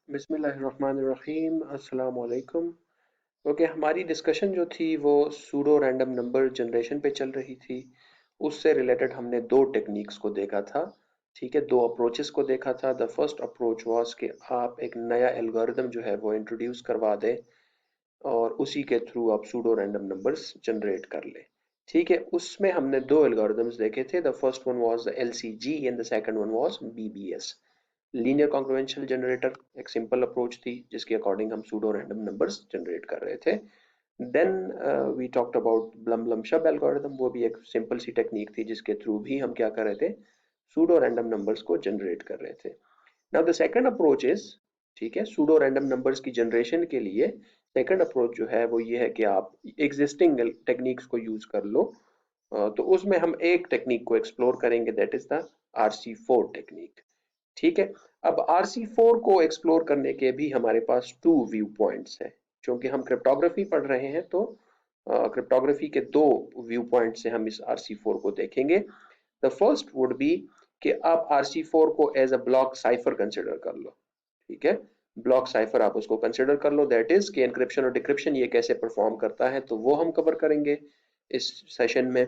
बिस्मिल्लाहिर्रहमानिर्रहीम अस्सलाम वालेकुम। ओके, हमारी डिस्कशन जो थी वो सूडो रैंडम नंबर जनरेशन पे चल रही थी। उससे रिलेटेड हमने दो टेक्निक्स को देखा था। ठीक है, दो अप्रोचेस को देखा था। द फर्स्ट अप्रोच वाज कि आप एक नया एल्गोरिदम जो है वो इंट्रोड्यूस करवा दें और उसी के थ्रू आप सूडो रैंडम नंबर्स जनरेट कर लें। ठीक है, उसमें हमने दो एल्गोरिदम्स देखे थे। The first one was the LCG and the second one was BBS, linear congruential generator. एक सिंपल अप्रोच थी जिसके अकॉर्डिंग हम सूडो रैंडम नंबर्स जनरेट कर रहे थे। Then we talked about Blum Blum Shub algorithm. वो भी एक सिंपल सी टेक्निक थी जिसके थ्रू भी हम क्या कर रहे थे, सूडो रैंडम नंबर्स को जनरेट कर रहे थे। Now the second approach is, ठीक है, सूडो रैंडम नंबर्स की जनरेशन के लिए सेकंड अप्रोच जो है वो ये है कि आप एग्जिस्टिंग टेक्निक्स को यूज कर लो। तो उसमें हम एक टेक्निक को एक्सप्लोर करेंगे, that is the RC4 technique. ठीक है, अब RC4 को एक्सप्लोर करने के भी हमारे पास टू व्यू पॉइंट्स है। क्योंकि हम क्रिप्टोग्राफी पढ़ रहे हैं तो क्रिप्टोग्राफी के दो व्यू पॉइंट से हम इस RC4 को देखेंगे। द फर्स्ट वुड बी कि आप RC4 को as a block cipher consider कर लो। ठीक है, ब्लॉक साइफर आप उसको कंसिडर कर लो, दैट इज कि एनक्रिप्शन और डिक्रिप्शन ये कैसे परफॉर्म करता है, तो वो हम कवर करेंगे इस सेशन में।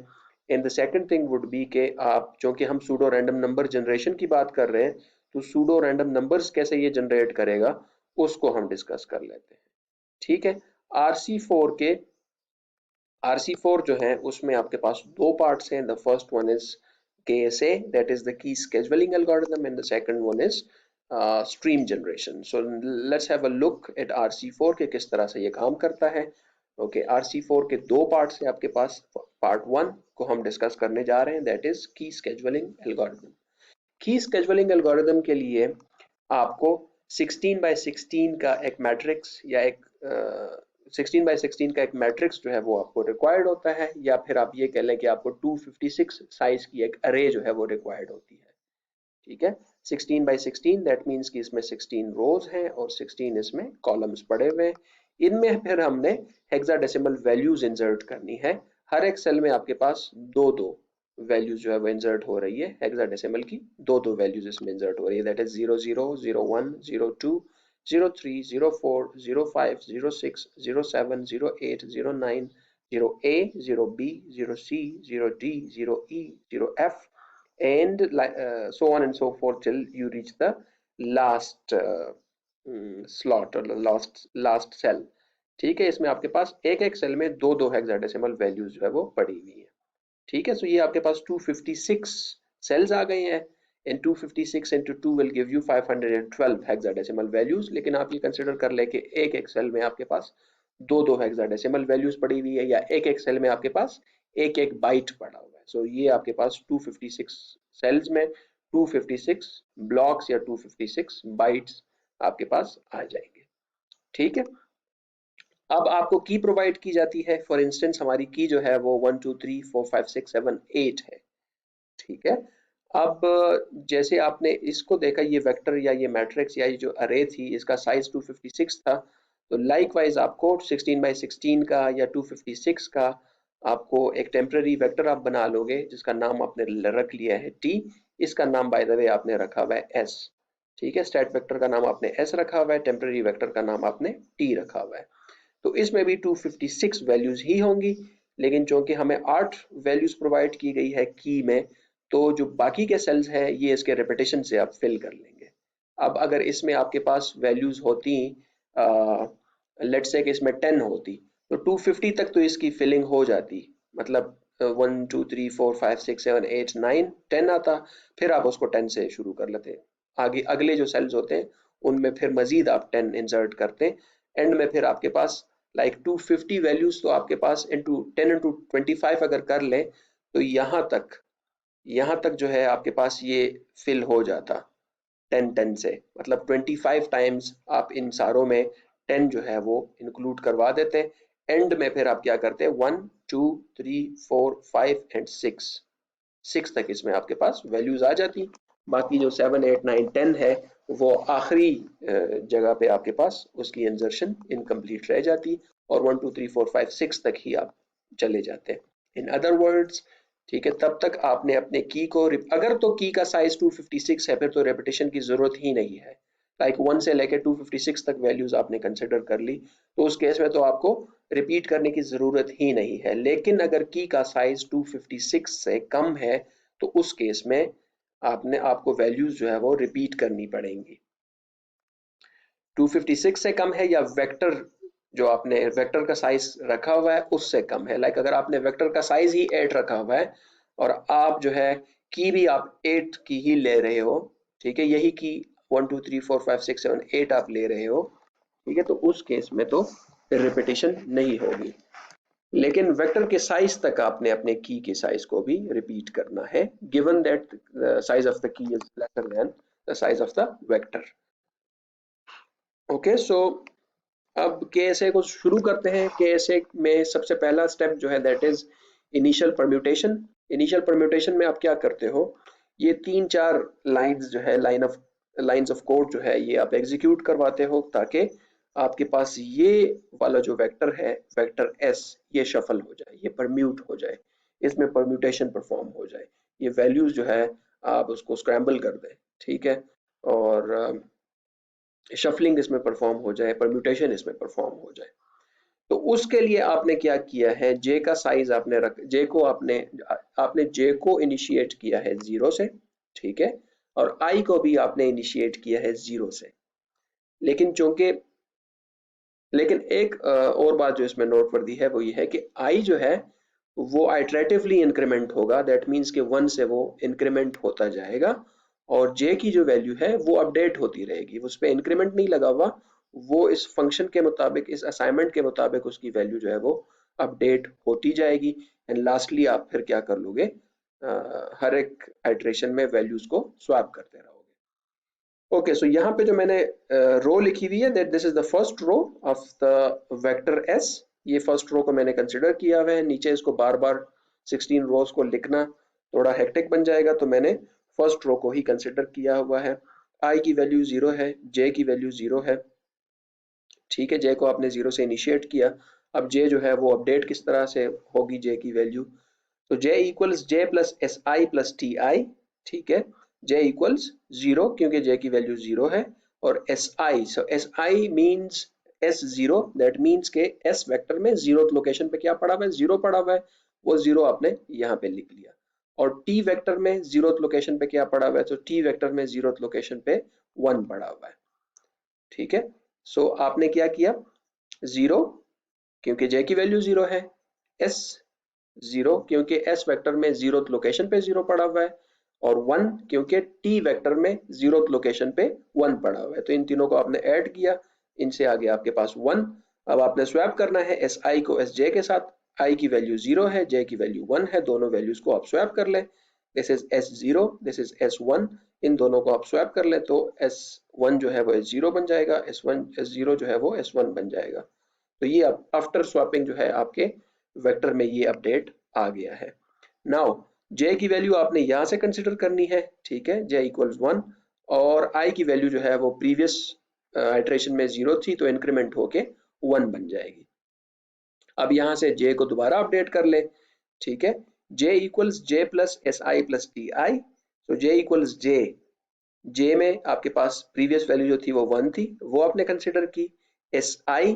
And the second thing would be कि आप, चूंकि हम सूडो रैंडम नंबर जनरेशन की बात कर रहे हैं, तो सूडो रैंडम नंबर्स कैसे ये जनरेट करेगा उसको हम डिस्कस कर लेते हैं। ठीक है, RC4 के RC4 जो है उसमें आपके पास दो पार्ट्स हैं। The first one is KSA, that is the key scheduling algorithm, and the second one is stream generation. So let's have a look at RC4 के किस तरह से ये काम करता है। ओके, RC4 के दो पार्ट्स हैं आपके पास। पार्ट वन को हम डिस्कस करने जा रहे हैं, दैट इज की स्केजुअलिंग एल्गोरिथम। की स्केजुअलिंग एल्गोरिथम के लिए आपको 16 बाय 16 का एक मैट्रिक्स या एक 16 बाय 16 का एक मैट्रिक्स जो है वो आपको रिक्वायर्ड होता है, या फिर आप ये कह लें कि आपको 256 साइज की एक अरे जो है वो रिक्वायर्ड होती है। ठीक है, 16 बाय 16 दैट मीन्स कि इसमें 16 रोज हैं और 16 इसमें कॉलम्स पड़े हुए हैं। इनमें फिर हमने हेक्साडेसिमल वैल्यूज इंसर्ट करनी है। हर एक सेल में आपके पास दो दो वैल्यूज जो है वो इंसर्ट हो रही है। हेक्साडेसिमल की दो दो वैल्यूज इसमें इंसर्ट हो रही है, that is 00, 01, 02, 03, 04, 05, 06, 07, 08, 09, 0A, 0B, 0C, 0D, 0E, 0F, and so on and so forth till you reach the last slot or the last cell। ठीक है, इसमें आपके पास एक एक सेल में दो दो हेक्साडेसिमल वैल्यूज जो है वो पड़ी हुई है। ठीक है, सो ये आपके पास 256 सेल्स आ गए हैं। And 256 into 2 will give you 512 hexadecimal values. लेकिन आप ये कंसिडर कर ले कि एक एक सेल में आपके पास दो दो हेक्साडेसिमल वैल्यूज पड़ी हुई है, या एक एक सेल में आपके पास एक एक बाइट पड़ा हुआ है। सो ये आपके पास 256 सेल्स में 256 ब्लॉक्स या 256 बाइट्स आपके पास आ जाएंगे। ठीक है, अब आपको की प्रोवाइड की जाती है। फॉर इंस्टेंस हमारी की जो है वो 1 2 3 4 5 6 7 8 है। ठीक है, अब जैसे आपने इसको देखा, ये वेक्टर या ये मैट्रिक्स या ये जो अरे थी इसका साइज 256 था, तो लाइकवाइज आपको 16 बाय 16 का या 256 का आपको एक टेम्पररी वेक्टर आप बना लोगे जिसका नाम आपने रख लिया है टी। इसका नाम बाय द वे आपने रखा हुआ है एस। ठीक है, स्टैट वेक्टर का नाम आपने एस रखा हुआ है, टेम्पररी वेक्टर का नाम आपने टी रखा हुआ है। तो इसमें भी 256 वैल्यूज ही होंगी, लेकिन चूंकि हमें 8 वैल्यूज प्रोवाइड की गई है की में, तो जो बाकी के सेल्स हैं ये इसके रिपीटेशन से आप फिल कर लेंगे। अब अगर इसमें आपके पास वैल्यूज होती, लेट्स से कि इसमें 10 होती, तो 250 तक तो इसकी फिलिंग हो जाती। मतलब 1 2 3 4 5 6 7 8 9 10 आता, फिर आप उसको 10 से शुरू कर लेते। आगे अगले जो सेल्स होते हैं उनमें फिर मजीद आप 10 इंसर्ट करते। एंड में फिर आपके पास लाइक 250 वैल्यूज तो आपके पास इंटू 10 इंटू 25 अगर कर लें, तो यहाँ तक जो है आपके पास ये फिल हो जाता 10 10 से। मतलब 25 टाइम्स आप इन सारों में 10 जो है वो इंक्लूड करवा देते। एंड में फिर आप क्या करते हैं, 1 2 3 4 5 एंड 6 तक इसमें आपके पास वैल्यूज आ जाती। बाकी जो 7 8 9 10 है वो आखिरी जगह पे आपके पास उसकी इंसर्शन इनकम्प्लीट रह जाती, और 1 2 3 4 5 6 तक ही आप चले जाते हैं। इन अदर वर्ड्स, ठीक है, तब तक आपने अपने की को, अगर तो की का साइज 256 है फिर तो रेपिटेशन की जरूरत ही नहीं है। लाइक 1 से लेकर 256 तक वैल्यूज आपने कंसिडर कर ली, तो उस केस में तो आपको रिपीट करने की जरूरत ही नहीं है। लेकिन अगर की का साइज 256 से कम है तो उस केस में आपको वैल्यूज जो है वो रिपीट करनी पड़ेंगी। 256 से कम है या वेक्टर जो आपने वेक्टर का साइज रखा हुआ है उससे कम है, लाइक अगर आपने वेक्टर का साइज ही 8 रखा हुआ है और आप जो है की भी आप 8 की ही ले रहे हो, ठीक है, यही की 1 2 3 4 5 6 7 8 आप ले रहे हो, ठीक है, तो उस केस में तो रिपीटेशन नहीं होगी। लेकिन वेक्टर के साइज तक आपने अपने की के साइज को भी रिपीट करना है, given that size of the key is lesser than the size of the vector. Okay, so अब केएसए को शुरू करते हैं। केएसए में सबसे पहला स्टेप जो है that is initial permutation. Initial permutation में आप क्या करते हो, ये 3-4 लाइंस जो है लाइंस ऑफ कोड जो है ये आप एग्जीक्यूट करवाते हो ताकि आपके पास ये वाला जो वेक्टर है वेक्टर एस ये शफल हो जाए, ये परम्यूट हो जाए, इसमें परम्यूटेशन परफॉर्म हो जाए, ये वैल्यूज जो है आप उसको स्क्रैम्बल कर दें, ठीक है, और शफलिंग इसमें परफॉर्म हो जाए, परम्यूटेशन इसमें परफॉर्म हो जाए। तो उसके लिए आपने क्या किया है, जे का साइज आपने रख जे को आपने जे को इनिशिएट किया है 0 से, ठीक है, और आई को भी आपने इनिशिएट किया है 0 से। लेकिन चूंकि लेकिन एक और बात जो इसमें नोट वर्दी है वो ये है कि आई जो है वो आइटरेटिवली इंक्रीमेंट होगा, दैट मीन्स कि 1 से वो इंक्रीमेंट होता जाएगा और जे की जो वैल्यू है वो अपडेट होती रहेगी, उस पर इंक्रीमेंट नहीं लगा हुआ, वो इस फंक्शन के मुताबिक, इस असाइनमेंट के मुताबिक उसकी वैल्यू जो है वो अपडेट होती जाएगी। एंड लास्टली आप फिर क्या कर लोगे, हर एक आइट्रेशन में वैल्यूज को स्वैप करते रहोगे। ओके, सो यहाँ पे जो मैंने रो लिखी हुई है that this is the first row of the vector S, ये फर्स्ट रो को मैंने कंसिडर किया हुआ है। नीचे इसको बार बार 16 रोज को लिखना थोड़ा हेक्टिक बन जाएगा, तो मैंने फर्स्ट रो को ही कंसिडर किया हुआ है। आई की वैल्यू 0 है, जे की वैल्यू 0 है, ठीक है, जे को आपने 0 से इनिशिएट किया। अब जे जो है वो अपडेट किस तरह से होगी जे की वैल्यू, तो j equals j plus S I plus T I, ठीक है, j इक्वल्स 0 क्योंकि j की वैल्यू 0 है, और S I, so S I means S zero, that means के एस वेक्टर में जीरो लोकेशन पे क्या पड़ा हुआ है, 0 पड़ा हुआ है, वो 0 आपने यहाँ पे लिख लिया। और t वेक्टर में 0 लोकेशन पे क्या पड़ा हुआ है, तो t वेक्टर में 0 लोकेशन पे 1 पड़ा हुआ है, ठीक है। सो आपने क्या किया, 0 क्योंकि j की वैल्यू 0 है, s 0 क्योंकि s वेक्टर में 0 लोकेशन पे 0 पड़ा हुआ है, और 1 क्योंकि t वेक्टर में 0 लोकेशन पे 1 पड़ा हुआ है। तो इन तीनों को आपने ऐड किया, इनसे आगे आपके पास 1। अब आपने स्वैप करना है एस आई को एस जे के साथ, आई की वैल्यू 0 है, जे की वैल्यू 1 है, दोनों वैल्यूज को आप स्वैप कर लें, this is S zero, this is S one, इन दोनों को आप स्वैप कर लें तो एस वन जो है वो एस जीरो बन जाएगा, एस जीरो जो है वो एस वन बन जाएगा। तो ये आफ्टर स्वैपिंग जो है आपके वेक्टर में ये अपडेट आ गया है। नाउ j की वैल्यू आपने यहां से कंसिडर करनी है, ठीक है, j इक्वल्स 1, और i की वैल्यू जो है वो प्रीवियस आइट्रेशन में 0 थी तो इंक्रीमेंट होके 1 बन जाएगी। अब यहां से j को दोबारा अपडेट कर ले, ठीक है, j equals j plus S I plus T I, तो j इक्वल्स j में आपके पास प्रीवियस वैल्यू जो थी वो 1 थी, वो आपने कंसिडर की, एस आई,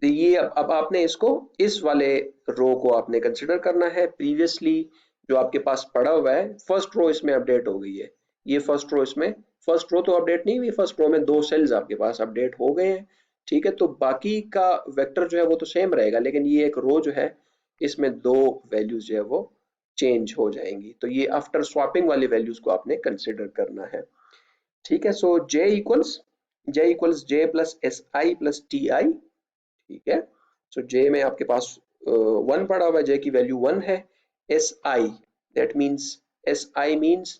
तो ये अब आपने इसको इस वाले रो को आपने कंसिडर करना है, प्रीवियसली जो आपके पास पड़ा हुआ है फर्स्ट रो इसमें अपडेट हो गई है, ये फर्स्ट रो इसमें, फर्स्ट रो तो अपडेट नहीं हुई, फर्स्ट रो में 2 सेल्स आपके पास अपडेट हो गए हैं, ठीक है, तो बाकी का वेक्टर जो है वो तो सेम रहेगा, लेकिन ये एक रो जो है इसमें 2 वैल्यूज जो है वो चेंज हो जाएंगी, तो ये आफ्टर स्वैपिंग वाली वैल्यूज को आपने कंसिडर करना है, ठीक है। सो j equals j plus S I plus T I, ठीक है, सो j में आपके पास 1 पड़ा हुआ है, j की वैल्यू 1 है, S I, that means S I means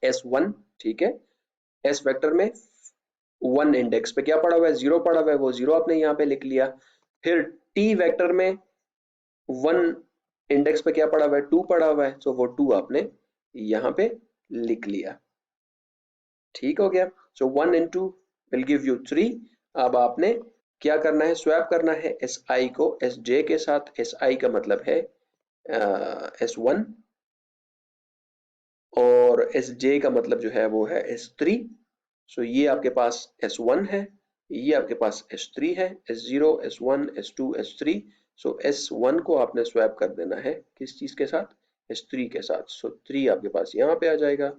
S one, ठीक है, एस वेक्टर में 1 इंडेक्स पे क्या पड़ा हुआ है, 0 पड़ा हुआ है, वो 0 आपने यहाँ पे लिख लिया। फिर t वेक्टर में 1 इंडेक्स पे क्या पड़ा हुआ है, 2 पड़ा हुआ है, सो वो 2 आपने यहाँ पे लिख लिया, ठीक हो गया। सो 1 into विल गिव यू 3। अब आपने क्या करना है, स्वैप करना है एस आई को एस जे के साथ, एस आई का मतलब है एस वन, और एस जे का मतलब जो है वो है एस थ्री, सो ये आपके पास S1 है, ये आपके पास S3 है, S0, S1, S2, S3। सो S1 को आपने स्वैप कर देना है किस चीज के साथ, S3 के साथ। सो 3 आपके पास यहाँ पे आ जाएगा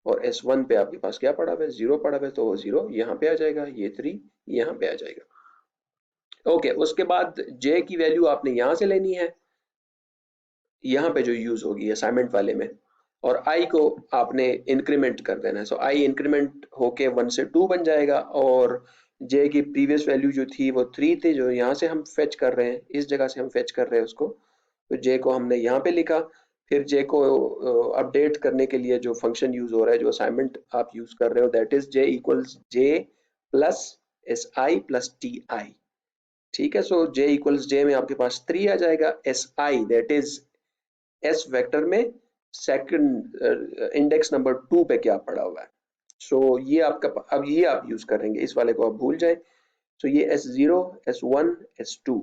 और S1 पे आपके पास क्या पड़ा हुआ है, 0 पड़ा हुआ है, तो वो 0 यहाँ पे आ जाएगा, ये 3 यहाँ पे आ जाएगा। ओके, उसके बाद J की वैल्यू आपने यहाँ से लेनी है, यहाँ पे जो यूज होगी असाइनमेंट वाले में, और I को आपने इंक्रीमेंट कर देना है। सो I इंक्रीमेंट होके 1 से 2 बन जाएगा और J की प्रीवियस वैल्यू जो थी वो 3 थी, जो यहाँ से हम फेच कर रहे हैं, इस जगह से हम फेच कर रहे हैं उसको। तो J को हमने यहाँ पे लिखा, फिर J को अपडेट करने के लिए जो फंक्शन यूज हो रहा है, जो असाइनमेंट आप यूज कर रहे हो, that is J equals J plus SI plus TI। ठीक है, सो J इक्वल्स J में आपके पास 3 आ जाएगा, SI that is S vector में सेकंड इंडेक्स नंबर 2 पे क्या पड़ा हुआ है। सो ये आपका, अब ये आप यूज करेंगे, इस वाले को आप भूल जाए। सो ये S0, S1, S2,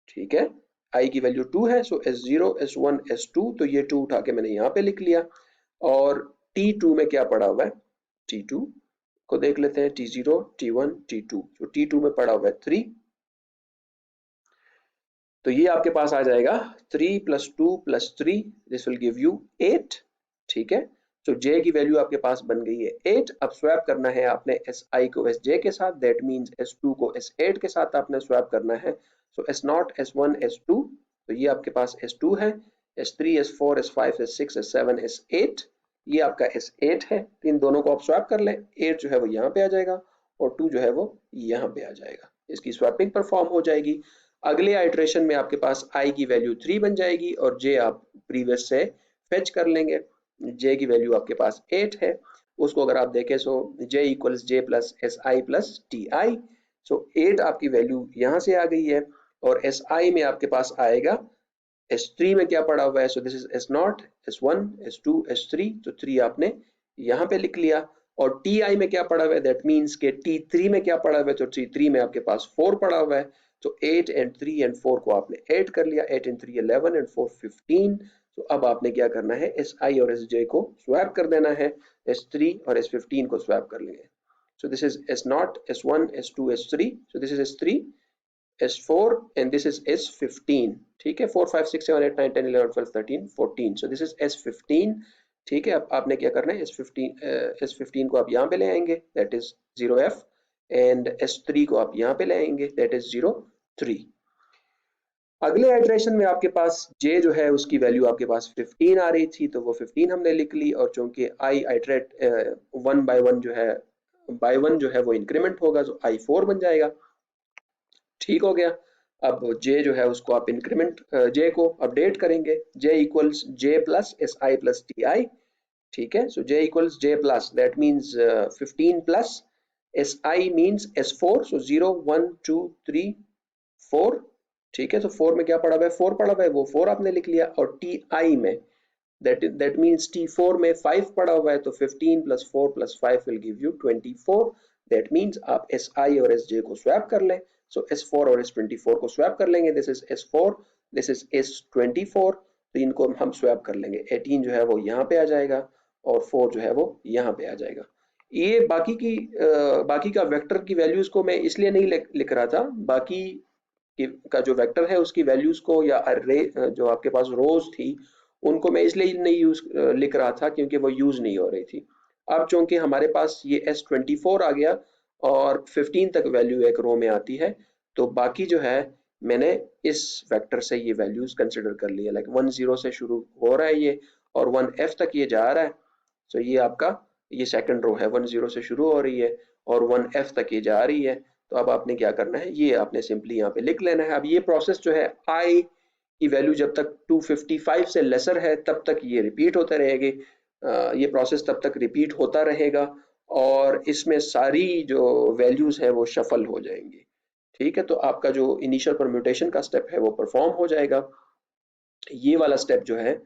ठीक है, I की वैल्यू 2 है, सो S0, S1, S2, तो ये 2 उठा के मैंने यहाँ पे लिख लिया। और T2 में क्या पड़ा हुआ है, T2 को देख लेते हैं, T0, T1, T2। तो T2 में पड़ा हुआ है 3, तो ये आपके पास आ जाएगा 3 plus 2 plus 3, this will give you 8। ठीक है, तो J की वैल्यू आपके पास बन गई है 8। अब स्वैप करना है आपने SI को SJ के साथ, दैट मीन्स S2 को S8 के साथ आपने स्वैप करना है। सो S0, S1, S2, तो ये आपके पास S2 है, S3, S4, S5, S6, S7, S8, ये आपका S8 है। तो इन दोनों को आप स्वैप कर लें, 8 जो है वो यहाँ पे आ जाएगा और 2 जो है वो यहाँ पे आ जाएगा, इसकी स्वैपिंग परफॉर्म हो जाएगी। अगले आइट्रेशन में आपके पास I की वैल्यू 3 बन जाएगी और J आप प्रीवियस से फेच कर लेंगे। J की वैल्यू आपके पास 8 है, उसको अगर आप देखें सो J equals J plus SI plus TI। सो 8 आपकी वैल्यू यहाँ से आ गई है और SI में आपके पास आएगा, S3 में क्या पड़ा हुआ है, so this is S0, S1, S2, S3, तो 3 आपने यहाँ पे लिख लिया। और TI में क्या पड़ा हुआ है, दैट मीन्स के T3 में क्या पड़ा हुआ है, तो T3 में आपके पास 4 पड़ा हुआ है। तो 8 एंड 3 एंड 4 को आपने ऐड कर लिया, 8 एंड 3 11 एंड 4 15। तो अब आपने क्या करना है, SI और SJ को स्वैप कर देना है, S3 और S15 को स्वैप कर लेंगे। So this is S0, S1, S2, S3, so this is S3, S4 and this is S15। ठीक है, 4 5 6 7 8 9 10 11 12 13 14, so this is S15। ठीक है, अब आपने क्या करना है, S15 को आप यहाँ पे ले आएंगे, that is 0F, and S3 को आप यहाँ पे ले आएंगे, that is 0 3। अगले आइट्रेशन में आपके पास J जो है उसकी वैल्यू आपके पास 15 आ रही थी, तो वो 15 हमने लिख ली, और चूंकि I आइट्रेट 1 बाय 1 जो है, बाय 1 जो है वो इंक्रीमेंट होगा, तो I 4 बन जाएगा। ठीक हो गया। अब J जो है उसको आप इंक्रीमेंट, J को अपडेट करेंगे, J equals J plus SI plus TI। ठीक है, सो J equals J plus, that means 15 plus SI means S4, सो 0 1 2 3 4। ठीक है, तो 4 में क्या पड़ा हुआ है, 4 पड़ा हुआ है, वो 4 आपने लिख लिया। और TI में that means T4 में 5 पड़ा हुआ है, तो 15 plus 4 plus 5 will give you 24। that means आप SI और SJ को स्वैप कर लें, so S4 और S24 को स्वैप कर लेंगे, this is S4, this is S24, तो इनको हम स्वैप कर लेंगे, 18 जो है वो यहाँ पे आ जाएगा और 4 जो है वो यहाँ पे आ जाएगा। ये बाकी का वेक्टर की वैल्यूज को मैं इसलिए नहीं लिख रहा था, बाकी का जो वेक्टर है उसकी वैल्यूज को, या अर्रे जो आपके पास रोज थी उनको मैं इसलिए नहीं लिख रहा था क्योंकि वो यूज नहीं हो रही थी। अब चूंकि हमारे पास ये S24 आ गया और 15 तक वैल्यू एक रो में आती है, तो बाकी जो है मैंने इस वेक्टर से ये वैल्यूज कंसिडर कर लिया, लाइक 1 0 से शुरू हो रहा है ये और 1F तक ये जा रहा है। तो ये आपका, ये सेकंड रो है, 1 0 से शुरू हो रही है और 1F तक ये जा रही है। तो अब आपने क्या करना है, ये आपने सिंपली यहाँ पे लिख लेना है। अब ये प्रोसेस जो है, I की वैल्यू जब तक 255 से लेसर है तब तक ये रिपीट होता रहेगी, ये प्रोसेस तब तक रिपीट होता रहेगा और इसमें सारी जो वैल्यूज है वो शफल हो जाएंगी। ठीक है, तो आपका जो इनिशियल परम्यूटेशन का स्टेप है वो परफॉर्म हो जाएगा। ये वाला स्टेप जो है,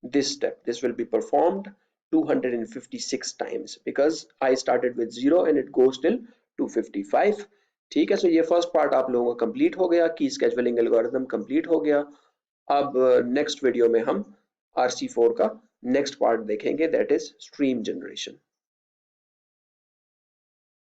this will be performed 256 times because I started with 0 and it goes till 255। ठीक है, सो ये फर्स्ट पार्ट आप लोगों का कंप्लीट हो गया, की स्केजुअलिंग एल्गोरिथम कंप्लीट हो गया। अब नेक्स्ट वीडियो में हम RC4 का नेक्स्ट पार्ट देखेंगे, दैट इज स्ट्रीम जनरेशन।